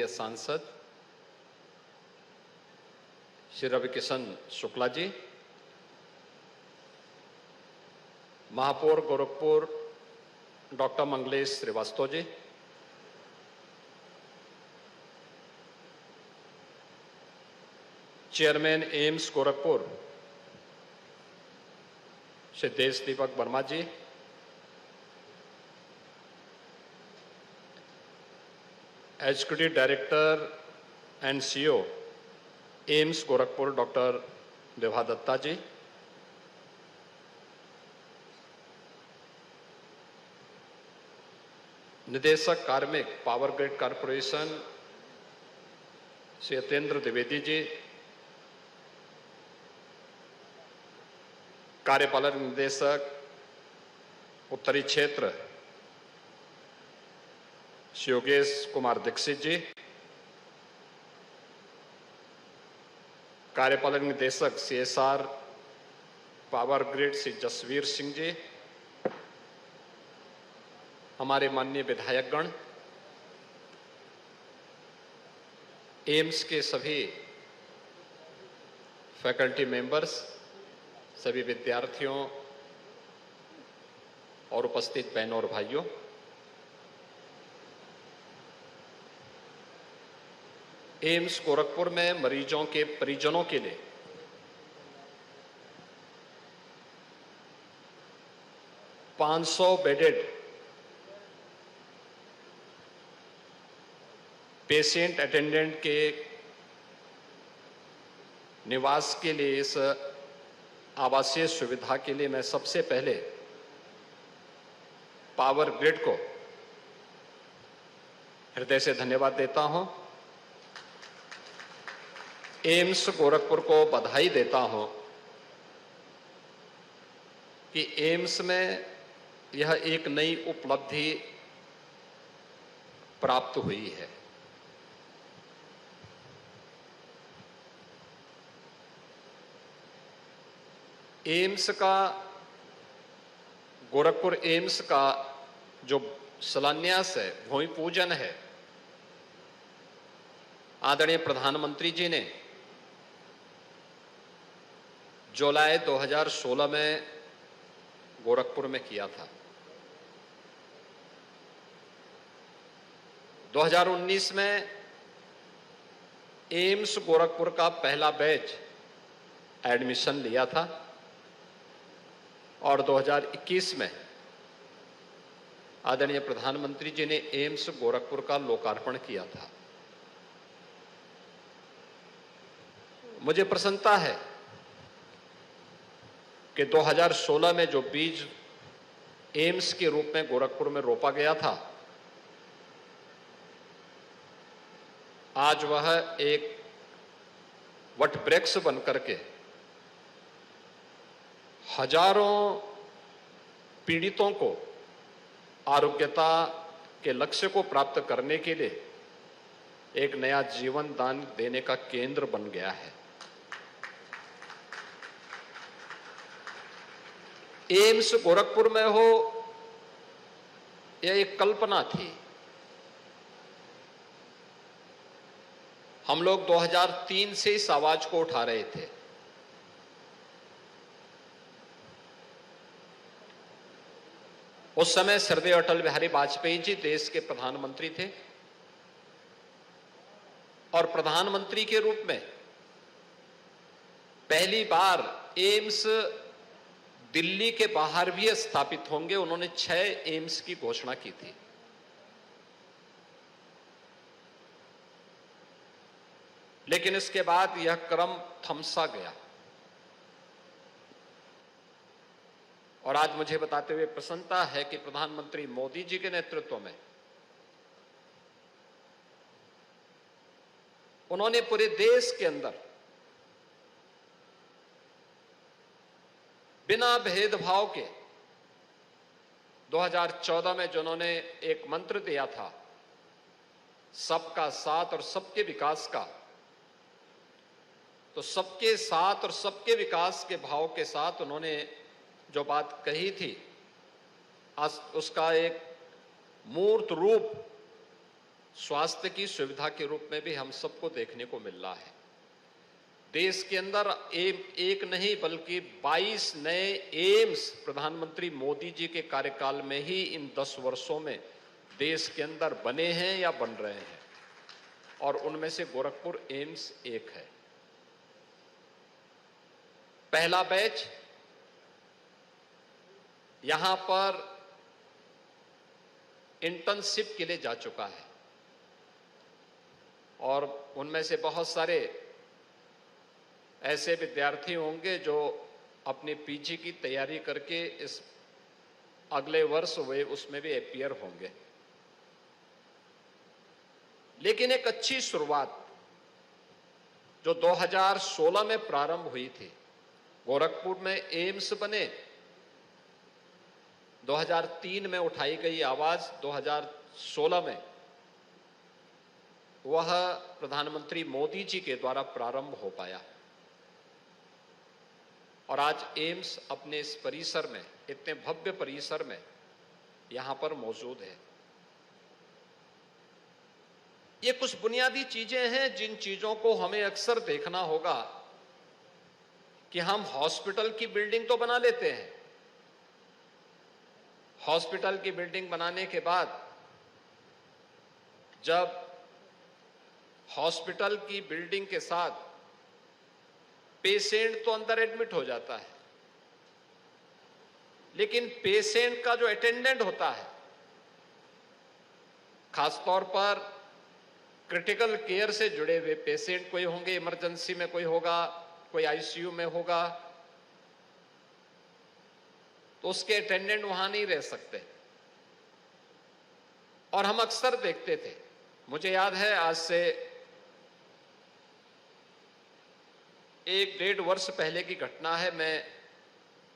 प्रिय सांसद श्री रविकिशन शुक्ला जी, महापौर Gorakhpur doctor Manglesh Srivastava ji, chairman AIIMS Gorakhpur Shri देश दीपक वर्मा जी, executive director and CEO AIIMS Gorakhpur doctor Vibha Datta जी, निदेशक कार्मिक power grid corporation Shri Yatendra Dwivedi ji, कार्यपालक निदेशक उत्तरी क्षेत्र श्री योगेश कुमार दीक्षित जी, कार्यपालक निदेशक CSR power grid Shri Jasvir Singh ji, हमारे माननीय विधायकगण, एम्स के सभी फैकल्टी मेंबर्स, सभी विद्यार्थियों और उपस्थित बहनों और भाइयों, एम्स गोरखपुर में मरीजों के परिजनों के लिए $500 बेडेड पेशेंट अटेंडेंट के निवास के लिए, इस आवासीय सुविधा के लिए मैं सबसे पहले पावर ग्रिड को हृदय से धन्यवाद देता हूं। एम्स गोरखपुर को बधाई देता हूं कि एम्स में यह एक नई उपलब्धि प्राप्त हुई है। एम्स का, गोरखपुर एम्स का जो शिलान्यास है, भूमि पूजन है, आदरणीय प्रधानमंत्री जी ने जुलाई 2016 में गोरखपुर में किया था। 2019 में एम्स गोरखपुर का पहला बैच एडमिशन लिया था और 2021 में आदरणीय प्रधानमंत्री जी ने एम्स गोरखपुर का लोकार्पण किया था। मुझे प्रसन्नता है कि 2016 में जो बीज एम्स के रूप में गोरखपुर में रोपा गया था, आज वह एक वटवृक्ष बनकर के हजारों पीड़ितों को आरोग्यता के लक्ष्य को प्राप्त करने के लिए एक नया जीवन दान देने का केंद्र बन गया है। एम्स गोरखपुर में हो, यह एक कल्पना थी। हम लोग 2003 से इस आवाज को उठा रहे थे। उस समय स्वर्गीय अटल बिहारी वाजपेयी जी देश के प्रधानमंत्री थे और प्रधानमंत्री के रूप में पहली बार एम्स दिल्ली के बाहर भी स्थापित होंगे। उन्होंने 6 एम्स की घोषणा की थी। लेकिन इसके बाद यह क्रम थमसा गया और आज मुझे बताते हुए प्रसन्नता है कि प्रधानमंत्री मोदी जी के नेतृत्व में उन्होंने पूरे देश के अंदर बिना भेदभाव के 2014 में जो उन्होंने एक मंत्र दिया था, सबका साथ और सबके विकास का, तो सबके साथ और सबके विकास के भाव के साथ उन्होंने जो बात कही थी, आज उसका एक मूर्त रूप स्वास्थ्य की सुविधा के रूप में भी हम सबको देखने को मिल रहा है। देश के अंदर एक नहीं बल्कि 22 नए एम्स प्रधानमंत्री मोदी जी के कार्यकाल में ही इन 10 वर्षों में देश के अंदर बने हैं या बन रहे हैं, और उनमें से गोरखपुर एम्स एक है। पहला बैच यहां पर इंटर्नशिप के लिए जा चुका है और उनमें से बहुत सारे ऐसे विद्यार्थी होंगे जो अपनी पीजी की तैयारी करके इस अगले वर्ष वे उसमें भी अपीयर होंगे। लेकिन एक अच्छी शुरुआत जो 2016 में प्रारंभ हुई थी, गोरखपुर में एम्स बने, 2003 में उठाई गई आवाज 2016 में वह प्रधानमंत्री मोदी जी के द्वारा प्रारंभ हो पाया और आज एम्स अपने इस परिसर में, इतने भव्य परिसर में यहां पर मौजूद है। ये कुछ बुनियादी चीजें हैं जिन चीजों को हमें अक्सर देखना होगा कि हम हॉस्पिटल की बिल्डिंग तो बना लेते हैं, हॉस्पिटल की बिल्डिंग बनाने के बाद जब हॉस्पिटल की बिल्डिंग के साथ पेशेंट तो अंदर एडमिट हो जाता है, लेकिन पेशेंट का जो अटेंडेंट होता है, खासतौर पर क्रिटिकल केयर से जुड़े हुए पेशेंट, कोई होंगे इमरजेंसी में, कोई होगा, कोई आईसीयू में होगा, तो उसके अटेंडेंट वहां नहीं रह सकते। और हम अक्सर देखते थे, मुझे याद है आज से 1-1.5 वर्ष पहले की घटना है। मैं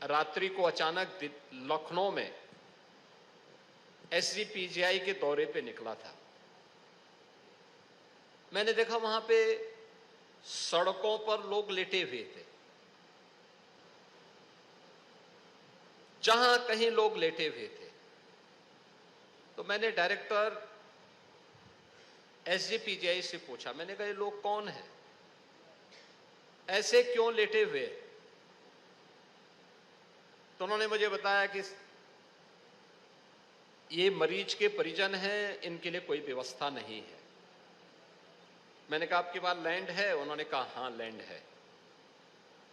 रात्रि को अचानक लखनऊ में एसजीपीजीआई के दौरे पे निकला था। मैंने देखा वहां पे सड़कों पर लोग लेटे हुए थे, जहां कहीं लोग लेटे हुए थे। तो मैंने डायरेक्टर एसजीपीजीआई से पूछा, मैंने कहा ये लोग कौन हैं, ऐसे क्यों लेटे हुए? तो उन्होंने मुझे बताया कि ये मरीज के परिजन हैं, इनके लिए कोई व्यवस्था नहीं है। मैंने कहा आपके पास लैंड है? उन्होंने कहा हां लैंड है।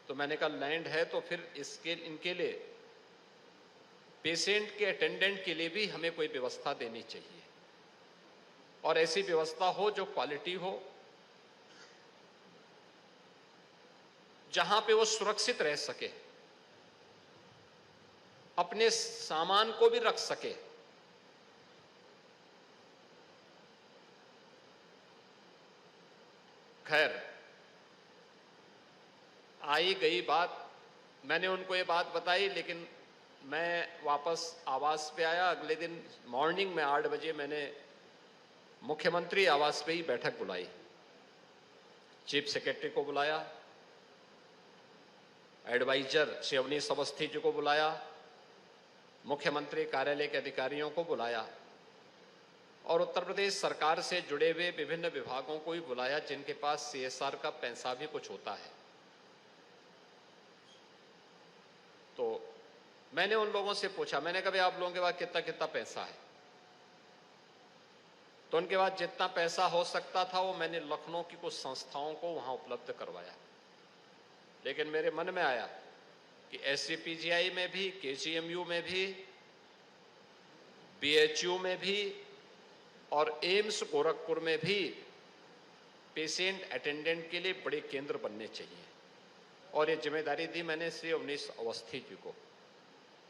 तो मैंने कहा लैंड है तो फिर इनके लिए, पेशेंट के अटेंडेंट के लिए भी हमें कोई व्यवस्था देनी चाहिए, और ऐसी व्यवस्था हो जो क्वालिटी हो, जहां पे वो सुरक्षित रह सके, अपने सामान को भी रख सके। खैर, आई गई बात, मैंने उनको ये बात बताई, लेकिन मैं वापस आवास पे आया। अगले दिन मॉर्निंग में 8 बजे मैंने मुख्यमंत्री आवास पे ही बैठक बुलाई, चीफ सेक्रेटरी को बुलाया, एडवाइजर श्री अवनीश अवस्थी जी को बुलाया, मुख्यमंत्री कार्यालय के अधिकारियों को बुलाया, और उत्तर प्रदेश सरकार से जुड़े हुए विभिन्न विभागों को भी बुलाया जिनके पास सीएसआर का पैसा भी कुछ होता है। तो मैंने उन लोगों से पूछा, मैंने कहा आप लोगों के पास कितना कितना पैसा है? तो उनके पास जितना पैसा हो सकता था वो मैंने लखनऊ की कुछ संस्थाओं को वहां उपलब्ध करवाया। लेकिन मेरे मन में आया कि एसजीपीजीआई में भी, केजीएमयू में भी, बीएचयू में भी और एम्स गोरखपुर में भी पेशेंट अटेंडेंट के लिए बड़े केंद्र बनने चाहिए। और ये जिम्मेदारी दी मैंने श्री अवनीश अवस्थी जी को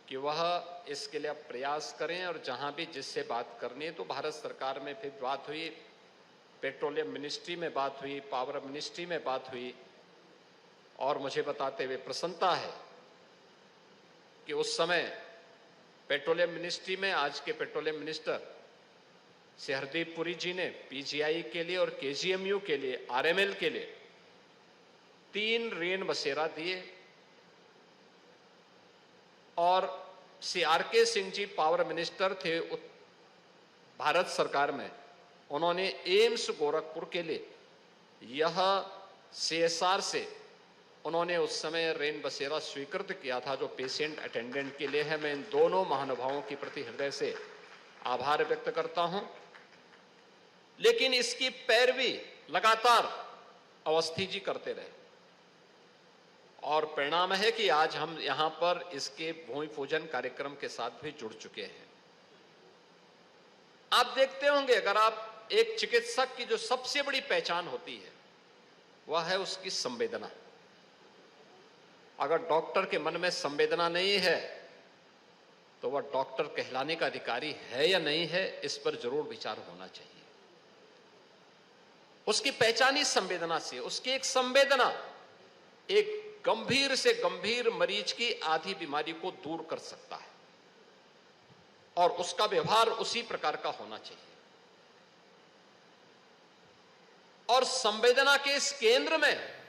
कि वह इसके लिए अब प्रयास करें, और जहां भी जिससे बात करनी है, तो भारत सरकार में फिर बात हुई, पेट्रोलियम मिनिस्ट्री में बात हुई, पावर मिनिस्ट्री में बात हुई, और मुझे बताते हुए प्रसन्नता है कि उस समय पेट्रोलियम मिनिस्ट्री में आज के पेट्रोलियम मिनिस्टर श्री हरदीप पुरी जी ने पीजीआई के लिए और केजीएमयू के लिए, आरएमएल के लिए 3 रेन बसेरा दिए, और Shri R K Singh ji power minister थे भारत सरकार में, उन्होंने एम्स गोरखपुर के लिए यह CSR से उन्होंने उस समय रेन बसेरा स्वीकृत किया था, जो पेशेंट अटेंडेंट के लिए है। मैं इन दोनों महानुभावों के प्रति हृदय से आभार व्यक्त करता हूं। लेकिन इसकी पैरवी लगातार अवस्थी जी करते रहे और परिणाम है कि आज हम यहां पर इसके भूमि पूजन कार्यक्रम के साथ भी जुड़ चुके हैं। आप देखते होंगे, अगर आप एक चिकित्सक की जो सबसे बड़ी पहचान होती है वह है उसकी संवेदना। अगर डॉक्टर के मन में संवेदना नहीं है तो वह डॉक्टर कहलाने का अधिकारी है या नहीं है, इस पर जरूर विचार होना चाहिए। उसकी पहचान ही संवेदना से, उसकी एक संवेदना एक गंभीर से गंभीर मरीज की आधी बीमारी को दूर कर सकता है और उसका व्यवहार उसी प्रकार का होना चाहिए। और संवेदना के इस केंद्र में